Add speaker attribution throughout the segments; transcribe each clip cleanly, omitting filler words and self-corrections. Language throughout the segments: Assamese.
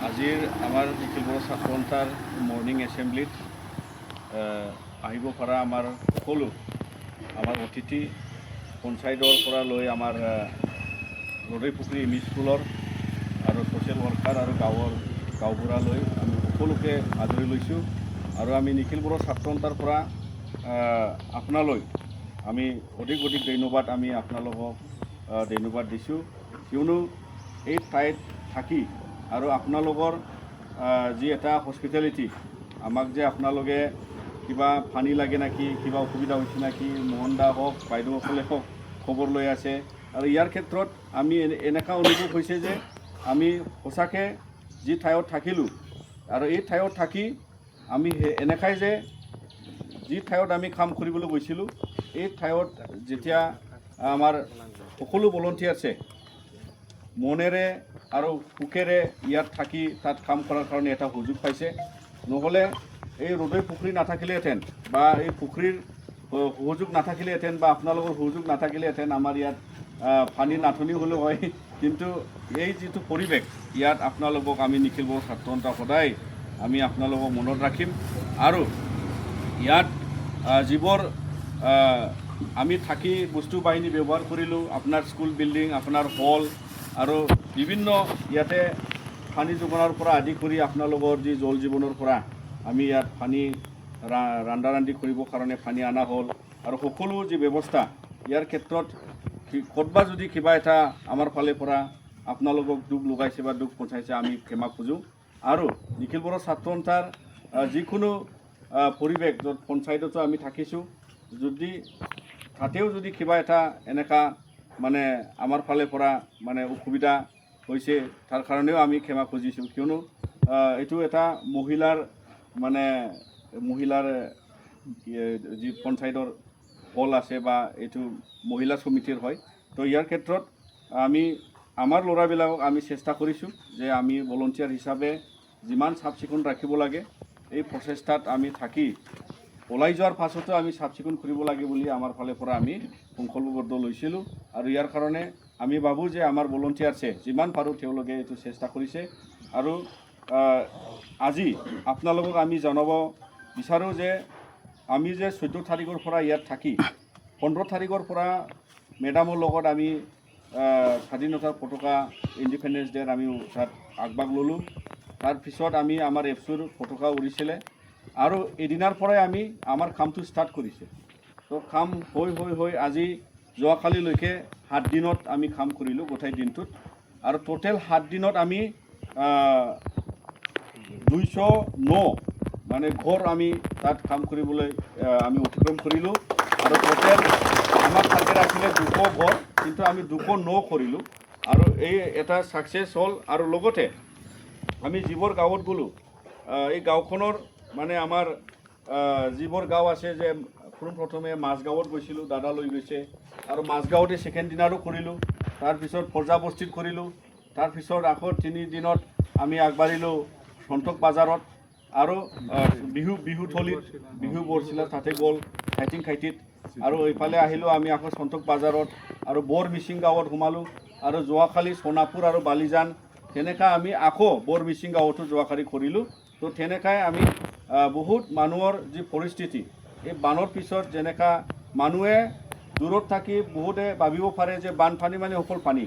Speaker 1: আজিৰ আমাৰ নিখিলপুৰ ছাত্ৰ সন্থাৰ মৰ্ণিং এছেম্বলিত আহিব পৰা আমাৰ সকলো আমাৰ অতিথি পঞ্চায়তৰ পৰা লৈ আমাৰ ৰদৈপুখুৰী এম ই স্কুলৰ আৰু ছ'চিয়েল ৱৰ্কাৰ আৰু গাঁওবুঢ়ালৈ আমি সকলোকে আদৰি লৈছোঁ আৰু আমি নিখিলপুৰৰ ছাত্ৰ সন্থাৰ পৰা আপোনালৈ আমি অধিক ধন্যবাদ আমি আপোনালোকক ধন্যবাদ দিছোঁ কিয়নো এই ঠাইত থাকি আৰু আপোনালোকৰ যি এটা হস্পিটেলিটি আমাক যে আপোনালোকে কিবা পানী লাগে নেকি কিবা অসুবিধা হৈছে নেকি মোহন দা হওক বাইদেউসকলে হওক খবৰ লৈ আছে আৰু ইয়াৰ ক্ষেত্ৰত আমি এনেকুৱা অনুভৱ হৈছে যে আমি সঁচাকৈ যি ঠাইত থাকিলোঁ আৰু এই ঠাইত থাকি আমি এনেকাই যে যি ঠাইত আমি কাম কৰিবলৈ গৈছিলোঁ এই ঠাইত যেতিয়া আমাৰ সকলো ভলণ্টিয়াৰ্ছে মনেৰে আৰু সুখেৰে ইয়াত থাকি তাত কাম কৰাৰ কাৰণে এটা সুযোগ পাইছে নহ'লে এই ৰদৈ পুখুৰী নাথাকিলেহেঁতেন বা এই পুখুৰীৰ সুযোগ নাথাকিলেহেঁতেন বা আপোনালোকৰ সুযোগ নাথাকিলেহেঁতেন আমাৰ ইয়াত পানীৰ নাটনি হ'লেও হয় কিন্তু এই যিটো পৰিৱেশ ইয়াত আপোনালোকক আমি নিখিলপুৰ ছাত্ৰ সন্থা সদায় আমি আপোনালোকক মনত ৰাখিম আৰু ইয়াত যিবোৰ আমি থাকি বস্তু বাহিনী ব্যৱহাৰ কৰিলোঁ আপোনাৰ স্কুল বিল্ডিং আপোনাৰ হল আৰু বিভিন্ন ইয়াতে পানী যোগানৰ পৰা আদি কৰি আপোনালোকৰ যি জল জীৱনৰ পৰা আমি ইয়াত পানী ৰান্ধা ৰান্ধি কৰিবৰ কাৰণে পানী অনা হ'ল আৰু সকলো যি ব্যৱস্থা ইয়াৰ ক্ষেত্ৰত ক'ৰবাত যদি কিবা এটা আমাৰ ফালে পৰা আপোনালোকক দুখ লগাইছে বা দুখ পঠাইছে আমি ক্ষমা খোজোঁ আৰু নিখিলপুৰৰ ছাত্ৰ সন্থাৰ যিকোনো পৰিৱেশ য'ত পঞ্চায়ততো আমি থাকিছোঁ যদি তাতেও যদি কিবা এটা এনেকুৱা মানে আমাৰ ফালে পৰা মানে অসুবিধা হৈছে তাৰ কাৰণেও আমি ক্ষমা খুজিছোঁ কিয়নো এইটো এটা মহিলাৰ যি পঞ্চায়তৰ হল আছে বা এইটো মহিলা সমিতিৰ হয় তো ইয়াৰ ক্ষেত্ৰত আমি আমাৰ ল'ৰাবিলাকক আমি চেষ্টা কৰিছোঁ যে আমি ভলণ্টিয়াৰ হিচাপে যিমান চাফ চিকুণ ৰাখিব লাগে এই প্ৰচেষ্টাত আমি থাকি ওলাই যোৱাৰ পাছতো আমি চাফ চিকুণ কৰিব লাগে বুলি আমাৰ ফালে পৰা আমি সংকল্পবদ্ধ লৈছিলোঁ আৰু ইয়াৰ কাৰণে আমি ভাবোঁ যে আমাৰ ভলণ্টিয়াৰ্ছে যিমান পাৰোঁ তেওঁলোকে এইটো চেষ্টা কৰিছে আৰু আজি আপোনালোকক আমি জনাব বিচাৰোঁ যে আমি যে 14 তাৰিখৰ পৰা ইয়াত থাকি 15 তাৰিখৰ পৰা মেডামৰ লগত আমি স্বাধীনতাৰ পতাকা ইণ্ডিপেণ্ডেন্স ডে'ত আমি তাত আগভাগ ল'লোঁ তাৰপিছত আমি আমাৰ এফচুৰ পতাকা উৰিছিলে আৰু এদিনাৰ পৰাই আমি আমাৰ কামটো ষ্টাৰ্ট কৰিছে তো কাম হৈ আজি যোৱাকালিলৈকে 7 দিনত আমি কাম কৰিলোঁ গোটেই দিনটোত আৰু টোটেল 7 দিনত আমি 209 মানে ঘৰ আমি তাত কাম কৰিবলৈ আমি অতিক্ৰম কৰিলোঁ আৰু টোটেল আমাৰ টাৰ্গেট আছিলে 200 ঘৰ কিন্তু আমি 209 কৰিলোঁ আৰু এই এটা ছাকচেছ হ'ল আৰু লগতে আমি যিবোৰ গাঁৱত গ'লোঁ এই গাঁওখনৰ মানে আমাৰ যিবোৰ গাঁও আছে যে পোনপ্ৰথমে মাজগাঁৱত গৈছিলোঁ দাদা লৈ গৈছে আৰু মাজগাঁৱতে ছেকেণ্ড দিনাৰো কৰিলোঁ তাৰপিছত পৰ্যাবস্তিত কৰিলোঁ তাৰপিছত আকৌ 3 দিনত আমি আগবাঢ়িলোঁ সন্তক বাজাৰত আৰু বিহুথলীত বিহু বৰচিলা তাতে গ'ল খাইটিত আৰু এইফালে আহিলোঁ আমি আকৌ সন্তক বাজাৰত আৰু বৰ মিচিং গাঁৱত সোমালোঁ আৰু যোৱাকালি সোণাপুৰ আৰু বালিজান তেনেকৈ আমি আকৌ বৰ মিচিং গাঁৱতো যোৱাকালি কৰিলোঁ তো তেনেকৈ আমি বহুত মানুহৰ যি পৰিস্থিতি এই বানৰ পিছত যেনেকৈ মানুহে দূৰত থাকি বহুতে ভাবিব পাৰে যে বানপানী মানে অকল পানী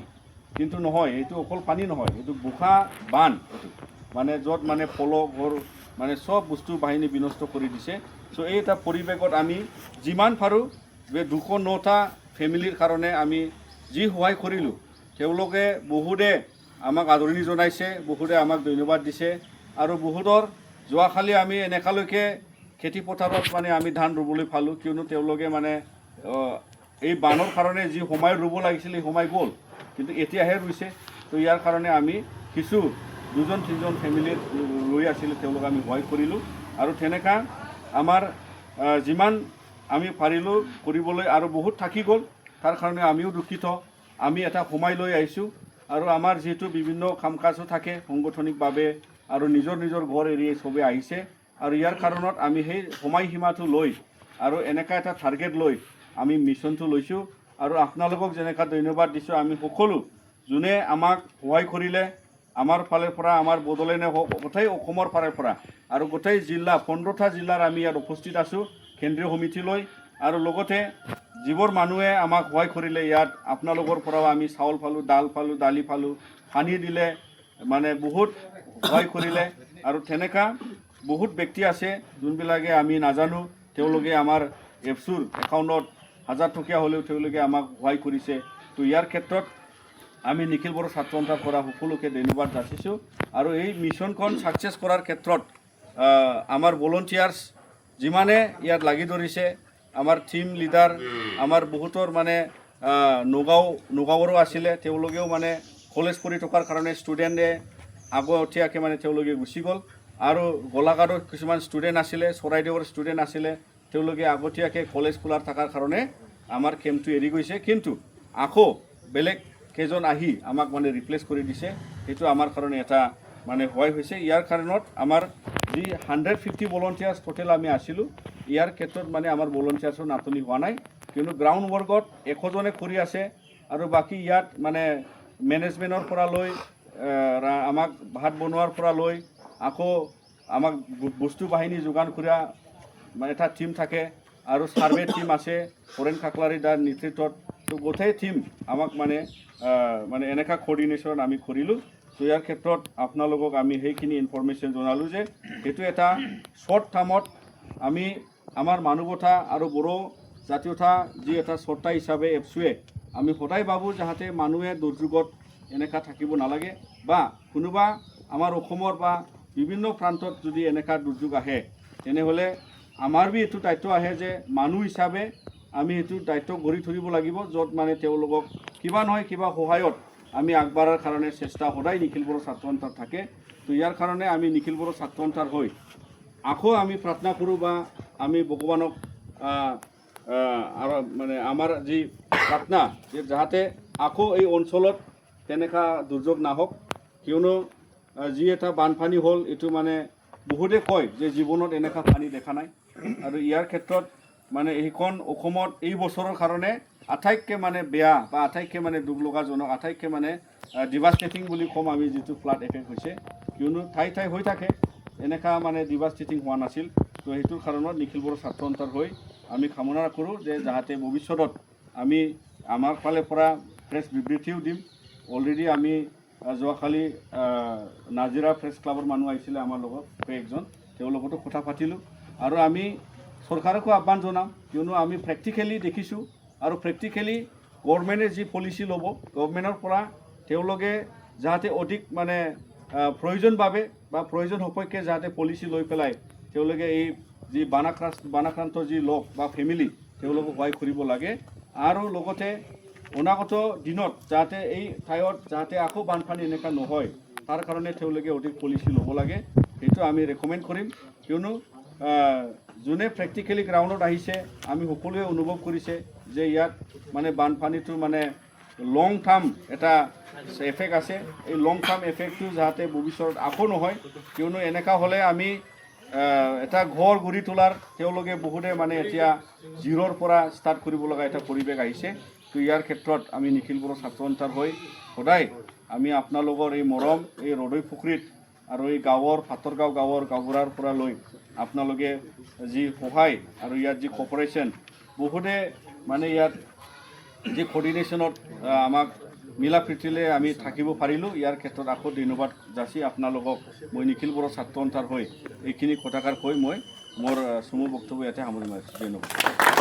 Speaker 1: কিন্তু নহয় এইটো অকল পানী নহয় এইটো বোকা বান এইটো মানে য'ত মানে পলহ ঘৰ মানে চব বস্তু বাহিনী বিনষ্ট কৰি দিছে চ' এই এটা পৰিৱেশত আমি যিমান পাৰোঁ যে 209টা ফেমিলিৰ কাৰণে আমি যি সহায় কৰিলোঁ তেওঁলোকে বহুতে আমাক আদৰণি জনাইছে বহুতে আমাক ধন্যবাদ দিছে আৰু বহুতৰ যোৱাকালি আমি এনেকালৈকে খেতি পথাৰত মানে আমি ধান ৰুবলৈ পালোঁ কিয়নো তেওঁলোকে মানে এই বানৰ কাৰণে যি সময় ৰুব লাগিছিল সেই সময় গ'ল কিন্তু এতিয়াহে ৰুইছে তো ইয়াৰ কাৰণে আমি কিছু 2-3জন ফেমিলিৰ ৰৈ আছিলে তেওঁলোক আমি সহায় কৰিলোঁ আৰু তেনেকুৱা আমাৰ যিমান আমি পাৰিলোঁ কৰিবলৈ আৰু বহুত থাকি গ'ল তাৰ কাৰণে আমিও দুখিত আমি এটা সময় লৈ আহিছোঁ আৰু আমাৰ যিহেতু বিভিন্ন কাম কাজো থাকে সাংগঠনিকভাৱে আৰু নিজৰ ঘৰ এৰি চবেই আহিছে আৰু ইয়াৰ কাৰণত আমি সেই সময়সীমাটো লৈ আৰু এনেকুৱা এটা টাৰ্গেট লৈ আমি মিছনটো লৈছোঁ আৰু আপোনালোকক যেনেকৈ ধন্যবাদ দিছোঁ আমি সকলো যোনে আমাক সহায় কৰিলে আমাৰ ফালৰ পৰা আমাৰ বড়োলেণ্ডে হওক গোটেই অসমৰ ফালৰ পৰা আৰু গোটেই জিলা 15টা জিলাৰ আমি ইয়াত উপস্থিত আছোঁ কেন্দ্ৰীয় সমিতিলৈ আৰু লগতে যিবোৰ মানুহে আমাক সহায় কৰিলে ইয়াত আপোনালোকৰ পৰাও আমি চাউল পালোঁ দাল পালোঁ দালি পালোঁ পানী দিলে মানে বহুত সহায় কৰিলে আৰু তেনেকা বহুত ব্যক্তি আছে যোনবিলাকে আমি নাজানো তেওঁলোকে আমাৰ এফচুৰ একাউণ্টত 1000 টকীয়া হ'লেও তেওঁলোকে আমাক সহায় কৰিছে তো ইয়াৰ ক্ষেত্ৰত আমি নিখিল বড়ো ছাত্ৰ সন্থাৰ পৰা সকলোকে ধন্যবাদ যাচিছোঁ আৰু এই মিছনখন ছাকচেছ কৰাৰ ক্ষেত্ৰত আমাৰ ভলণ্টিয়াৰ্ছ যিমানে ইয়াত লাগি ধৰিছে আমাৰ টিম লিডাৰ আমাৰ বহুতৰ মানে নগাঁৱৰো আছিলে তেওঁলোকেও মানে কলেজ পঢ়ি থকাৰ কাৰণে ষ্টুডেণ্টে আগতীয়াকৈ মানে তেওঁলোকে গুচি গ'ল আৰু গোলাঘাটৰ কিছুমান ষ্টুডেণ্ট আছিলে চৰাইদেউৰ ষ্টুডেণ্ট আছিলে তেওঁলোকে আগতীয়াকৈ কলেজ খোলাৰ থকাৰ কাৰণে আমাৰ কেম্পটো এৰি গৈছে কিন্তু আকৌ বেলেগ কেইজন আহি আমাক মানে ৰিপ্লেচ কৰি দিছে সেইটো আমাৰ কাৰণে এটা মানে সহায় হৈছে ইয়াৰ কাৰণত আমাৰ যি 150 ভলণ্টিয়াৰ্ছ টোটেল আমি আছিলোঁ ইয়াৰ ক্ষেত্ৰত মানে আমাৰ ভলণ্টিয়াৰ্ছৰ নাটনি হোৱা নাই কিন্তু গ্ৰাউণ্ড ৱৰ্কত 100 জনে কৰি আছে আৰু বাকী ইয়াত মানে মেনেজমেণ্টৰ পৰা লৈ আমাক ভাত বনোৱাৰ পৰা লৈ আকৌ আমাক বস্তু বাহিনী যোগান কৰা মানে এটা টিম থাকে আৰু সাৰ্ভে টিম আছে ফৰেন কাকলাৰী দাৰ নেতৃত্বত তো গোটেই টিম আমাক মানে এনেকা কোঅৰ্ডিনেশ্যন আমি কৰিলোঁ তো ইয়াৰ ক্ষেত্ৰত আপোনালোকক আমি সেইখিনি ইনফৰমেশ্যন জনালোঁ যে সেইটো এটা শ্বৰ্ট টাৰ্মত আমি আমাৰ মানৱতা আৰু বড়ো জাতীয়তা যি এটা চৰ্তা হিচাপে এফচুৱে আমি সদায় ভাবোঁ যাতে মানুহে দুৰ্যোগত এনেকা থাকিব নালাগে বা কোনোবা আমাৰ অসমৰ বা বিভিন্ন প্ৰান্তত যদি এনেকা দুৰ্যোগ আহে তেনেহ'লে আমাৰ বি এইটো দায়িত্ব আহে যে মানুহ হিচাপে আমি এইটো দায়িত্ব গঢ়ি তুলিব লাগিব য'ত মানে তেওঁলোকক কিবা নহয় কিবা সহায়ত আমি আগবঢ়াৰ কাৰণে চেষ্টা সদায় নিখিল বড়ো ছাত্ৰ সন্থাৰ থাকে তো ইয়াৰ কাৰণে আমি নিখিল বড়ো ছাত্ৰ সন্থাৰ হৈ আকৌ আমি প্ৰাৰ্থনা কৰোঁ বা আমি ভগৱানক আৰু মানে আমাৰ যি প্ৰাৰ্থনা যে যাতে আকৌ এই অঞ্চলত তেনেকা দুৰ্যোগ নাহক কিয়নো যি এটা বানপানী হ'ল এইটো মানে বহুতে কয় যে জীৱনত এনেকা পানী দেখা নাই আৰু ইয়াৰ ক্ষেত্ৰত মানে এইখন অসমত এই বছৰৰ কাৰণে আটাইতকৈ মানে বেয়া বা আটাইতকৈ মানে দুখ লগাজনক আটাইতকৈ মানে ডিভাষ্টেটিং বুলি ক'ম আমি যিটো ফ্লাড এফেক্ট হৈছে কিয়নো ঠাই ঠাই হৈ থাকে এনেকা মানে ডিভাষ্টেটিং হোৱা নাছিল তো সেইটোৰ কাৰণত নিখিল বড়ো ছাত্ৰ সন্থাৰ হৈ আমি কামনা কৰোঁ যে যাতে ভৱিষ্যতত আমি আমাৰ ফালৰ পৰা প্ৰেছ বিবৃতিও দিম অলৰেডি আমি যোৱাকালি নাজিৰা প্ৰেছ ক্লাবৰ মানুহ আহিছিলে আমাৰ লগত একজন তেওঁলোকতো কথা পাতিলোঁ আৰু আমি চৰকাৰকো আহ্বান জনাম কিয়নো আমি প্ৰেক্টিকেলি দেখিছোঁ আৰু প্ৰেক্টিকেলি গভৰ্ণমেণ্টে যি পলিচি ল'ব গভৰ্ণমেণ্টৰ পৰা তেওঁলোকে যাতে অধিক মানে প্ৰয়োজনভাৱে বা প্ৰয়োজন সপক্ষে যাতে পলিচি লৈ পেলাই তেওঁলোকে এই যি বানাক্ৰান্ত যি লোক বা ফেমিলি তেওঁলোকক সহায় কৰিব লাগে আৰু লগতে অনাগত দিনত যাতে এই ঠাইত যাতে আকৌ বানপানী এনেকুৱা নহয় তাৰ কাৰণে তেওঁলোকে অধিক পলিচি ল'ব লাগে সেইটো আমি ৰেকমেণ্ড কৰিম কিয়নো যোনে প্ৰেক্টিকেলি গ্ৰাউণ্ডত আহিছে আমি সকলোৱে অনুভৱ কৰিছে যে ইয়াত মানে বানপানীটো মানে লং টাৰ্ম এটা এফেক্ট আছে এই লং টাৰ্ম এফেক্টটো যাতে ভৱিষ্যত আকৌ নহয় কিয়নো এনেকুৱা হ'লে আমি এটা ঘৰ গঢ়ি তোলাৰ তেওঁলোকে বহুতে মানে এতিয়া জিৰৰ পৰা ষ্টাৰ্ট কৰিব লগা এটা পৰিৱেশ আহিছে তো ইয়াৰ ক্ষেত্ৰত আমি নিখিল বড়ো ছাত্ৰ সন্থাৰ হৈ সদায় আমি আপোনালোকৰ এই মৰম এই ৰদৈ পুখুৰীত আৰু এই গাঁৱৰ ফাটৰগাঁও গাঁৱৰ গাঁওবুঢ়াৰ পৰা লৈ আপোনালোকে যি সহায় আৰু ইয়াত যি কপাৰেশ্যন বহুতে মানে ইয়াত যি কোঅৰ্ডিনেশ্যনত আমাক মিলা প্ৰীতিৰে আমি থাকিব পাৰিলোঁ ইয়াৰ ক্ষেত্ৰত আকৌ ধন্যবাদ যাচি আপোনালোকক মই নিখিল বড়ো ছাত্ৰ সন্থাৰ হৈ এইখিনি কথাষাৰ কৈ মই মোৰ চমু বক্তব্য ইয়াতে সামৰি মাৰিছোঁ ধন্যবাদ